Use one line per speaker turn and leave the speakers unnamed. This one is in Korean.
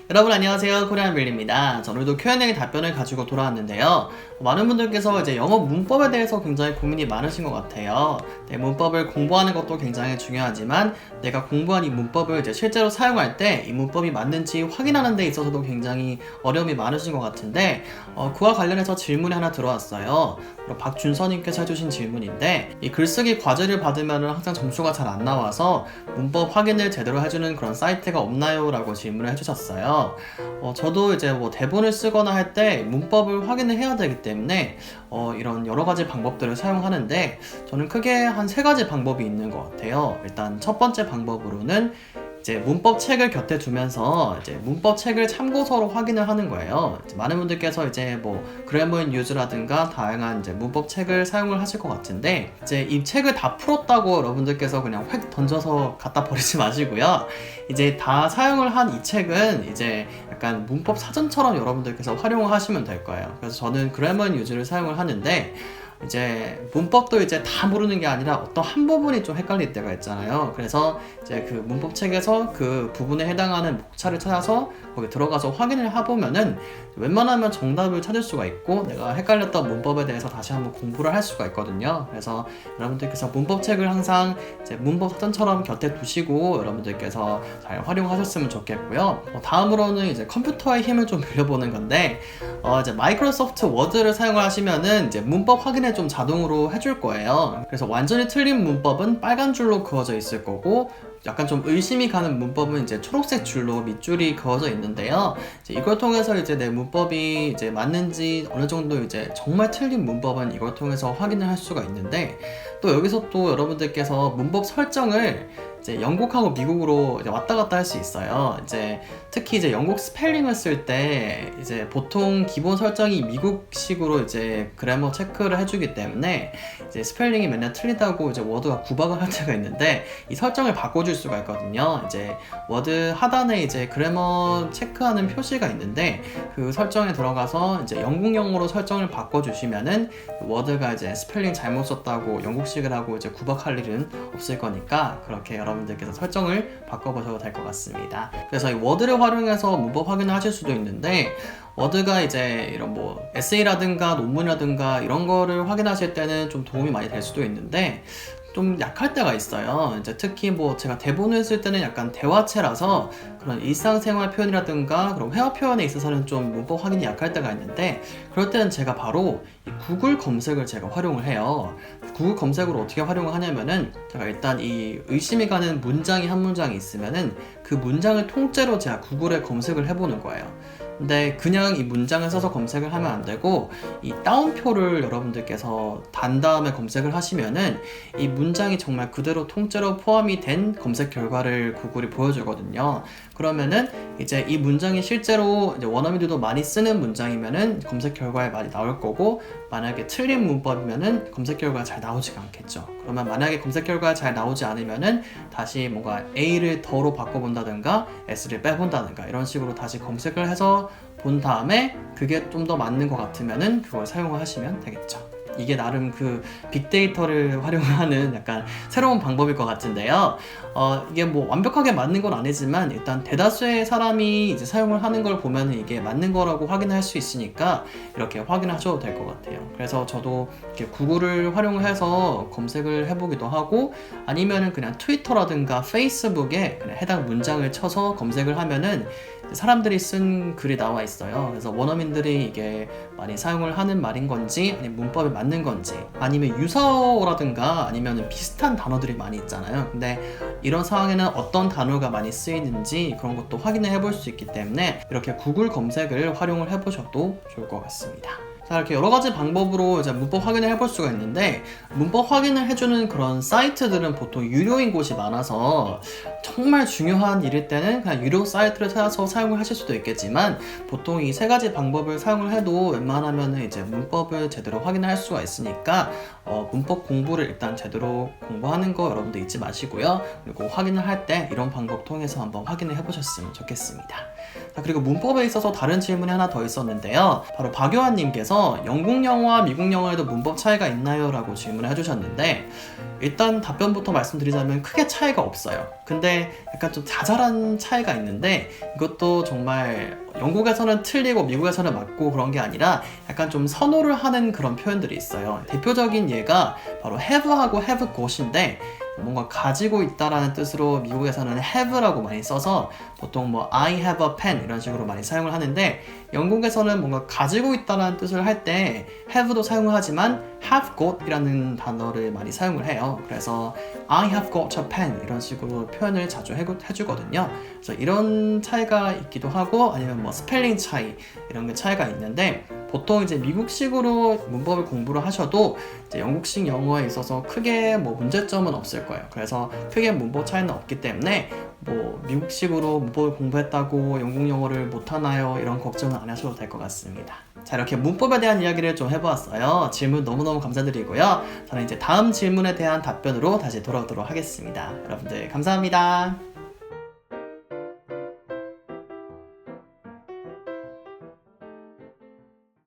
여러분 안녕하세요. 코리안빌입니다. 오늘도 Q&A 답변을 가지고 돌아왔는데요. 많은 분들께서 이제 영어 문법에 대해서 굉장히 고민이 많으신 것 같아요. 네, 문법을 공부하는 것도 굉장히 중요하지만 내가 공부한 이 문법을 이제 실제로 사용할 때 이 문법이 맞는지 확인하는 데 있어서도 굉장히 어려움이 많으신 것 같은데 그와 관련해서 질문이 하나 들어왔어요. 바로 박준서님께서 해주신 질문인데 이 글쓰기 과제를 받으면 항상 점수가 잘 안 나와서 문법 확인을 제대로 해주는 그런 사이트가 없나요? 라고 질문을 해주셨어요. 저도 이제 뭐 대본을 쓰거나 할 때 문법을 확인을 해야 되기 때문에 이런 여러 가지 방법들을 사용하는데 저는 크게 한 세 가지 방법이 있는 것 같아요. 일단 첫 번째 방법으로는 이제 문법 책을 곁에 두면서 이제 문법 책을 참고서로 확인을 하는 거예요. 많은 분들께서 이제 뭐 그래머 인 유즈라든가 다양한 이제 문법 책을 사용을 하실 것 같은데 이제 이 책을 다 풀었다고 여러분들께서 그냥 획 던져서 갖다 버리지 마시고요. 이제 다 사용을 한 이 책은 이제 약간 문법 사전처럼 여러분들께서 활용을 하시면 될 거예요. 그래서 저는 그래머 인 유즈를 사용을 하는데 이제 문법도 이제 다 모르는 게 아니라 어떤 한 부분이 좀 헷갈릴 때가 있잖아요. 그래서 이제 그 문법 책에서 그 부분에 해당하는 목차를 찾아서 거기 들어가서 확인을 해보면은 웬만하면 정답을 찾을 수가 있고 내가 헷갈렸던 문법에 대해서 다시 한번 공부를 할 수가 있거든요. 그래서 여러분들께서 문법 책을 항상 이제 문법 사전처럼 곁에 두시고 여러분들께서 잘 활용하셨으면 좋겠고요. 다음으로는 이제 컴퓨터의 힘을 좀 빌려보는 건데 이제 마이크로소프트 워드를 사용을 하시면은 이제 문법 확인을 좀 자동으로 해줄 거예요. 그래서 완전히 틀린 문법은 빨간 줄로 그어져 있을 거고 약간 좀 의심이 가는 문법은 이제 초록색 줄로 밑줄이 그어져 있는데요. 이제 이걸 통해서 이제 내 문법이 이제 맞는지 어느 정도 이제 정말 틀린 문법은 이걸 통해서 확인을 할 수가 있는데 또 여기서 또 여러분들께서 문법 설정을 이제 영국하고 미국으로 이제 왔다 갔다 할 수 있어요. 이제 특히 이제 영국 스펠링을 쓸 때 이제 보통 기본 설정이 미국식으로 이제 그래머 체크를 해주기 때문에 이제 스펠링이 맨날 틀리다고 이제 워드가 구박을 할 때가 있는데 이 설정을 바꿔줄 수가 있거든요. 이제 워드 하단에 이제 그래머 체크하는 표시가 있는데 그 설정에 들어가서 이제 영국영어로 설정을 바꿔주시면은 워드가 이제 스펠링 잘못 썼다고 영국식을 하고 이제 구박할 일은 없을 거니까 그렇게 여러분들께서 설정을 바꿔보셔도 될 것 같습니다. 그래서 이 워드를 활용해서 문법 확인을 하실 수도 있는데 워드가 이제 이런 뭐 에세이라든가 논문이라든가 이런 거를 확인하실 때는 좀 도움이 많이 될 수도 있는데 좀 약할 때가 있어요. 이제 특히 뭐 제가 대본을 쓸 때는 약간 대화체라서 그런 일상생활 표현이라든가 그런 회화 표현에 있어서는 좀 문법 확인이 약할 때가 있는데 그럴 때는 제가 바로 이 구글 검색을 제가 활용을 해요. 구글 검색으로 어떻게 활용을 하냐면은 제가 일단 이 의심이 가는 문장이 한 문장이 있으면은 그 문장을 통째로 제가 구글에 검색을 해보는 거예요. 근데 그냥 이 문장을 써서 검색을 하면 안 되고 이 따옴표를 여러분들께서 단 다음에 검색을 하시면은 이 문장이 정말 그대로 통째로 포함이 된 검색 결과를 구글이 보여주거든요. 그러면은 이제 이 문장이 실제로 이제 원어민들도 많이 쓰는 문장이면은 검색 결과에 많이 나올 거고 만약에 틀린 문법이면은 검색 결과가 잘 나오지가 않겠죠. 그러면 만약에 검색 결과가 잘 나오지 않으면은 다시 뭔가 A를 더로 바꿔본다든가 S를 빼본다든가 이런 식으로 다시 검색을 해서 본 다음에 그게 좀 더 맞는 것 같으면은 그걸 사용을 하시면 되겠죠. 이게 나름 그 빅데이터를 활용하는 약간 새로운 방법일 것 같은데요. 이게 뭐 완벽하게 맞는 건 아니지만 일단 대다수의 사람이 이제 사용을 하는 걸 보면 이게 맞는 거라고 확인할 수 있으니까 이렇게 확인하셔도 될 것 같아요. 그래서 저도 이렇게 구글을 활용해서 검색을 해보기도 하고 아니면은 그냥 트위터라든가 페이스북에 그냥 해당 문장을 쳐서 검색을 하면은 사람들이 쓴 글이 나와 있어요. 그래서 원어민들이 이게 많이 사용을 하는 말인 건지 아니면 문법에 맞는 건지 아니면 유사어라든가 아니면 비슷한 단어들이 많이 있잖아요. 근데 이런 상황에는 어떤 단어가 많이 쓰이는지 그런 것도 확인을 해볼 수 있기 때문에 이렇게 구글 검색을 활용을 해보셔도 좋을 것 같습니다. 자, 이렇게 여러 가지 방법으로 이제 문법 확인을 해볼 수가 있는데 문법 확인을 해주는 그런 사이트들은 보통 유료인 곳이 많아서 정말 중요한 일일 때는 그냥 유료 사이트를 찾아서 사용을 하실 수도 있겠지만 보통 이 세 가지 방법을 사용을 해도 웬만하면 이제 문법을 제대로 확인할 수가 있으니까 문법 공부를 일단 제대로 공부하는 거 여러분들 잊지 마시고요. 그리고 확인을 할 때 이런 방법 통해서 한번 확인을 해보셨으면 좋겠습니다. 자, 그리고 문법에 있어서 다른 질문이 하나 더 있었는데요. 바로 박요한님께서 영국 영어와 미국 영어에도 문법 차이가 있나요? 라고 질문을 해주셨는데 일단 답변부터 말씀드리자면 크게 차이가 없어요. 근데 약간 좀 자잘한 차이가 있는데 이것도 정말 영국에서는 틀리고 미국에서는 맞고 그런 게 아니라 약간 좀 선호를 하는 그런 표현들이 있어요. 대표적인 예가 바로 have하고 have got인데 뭔가 가지고 있다라는 뜻으로 미국에서는 have라고 많이 써서 보통 뭐 I have a pen 이런 식으로 많이 사용을 하는데 영국에서는 뭔가 가지고 있다라는 뜻을 할 때 have도 사용을 하지만 have got 이라는 단어를 많이 사용을 해요. 그래서 I have got a pen 이런 식으로 표현을 자주 해주거든요. 그래서 이런 차이가 있기도 하고 아니면 뭐 스펠링 차이 이런 게 차이가 있는데 보통 이제 미국식으로 문법을 공부를 하셔도 이제 영국식 영어에 있어서 크게 뭐 문제점은 없을 거예요. 그래서 크게 문법 차이는 없기 때문에 뭐 미국식으로 문법을 공부했다고 영국 영어를 못하나요? 이런 걱정은 안 하셔도 될 것 같습니다. 자, 이렇게 문법에 대한 이야기를 좀 해보았어요. 질문 너무너무 감사드리고요. 저는 이제 다음 질문에 대한 답변으로 다시 돌아오도록 하겠습니다. 여러분들 감사합니다.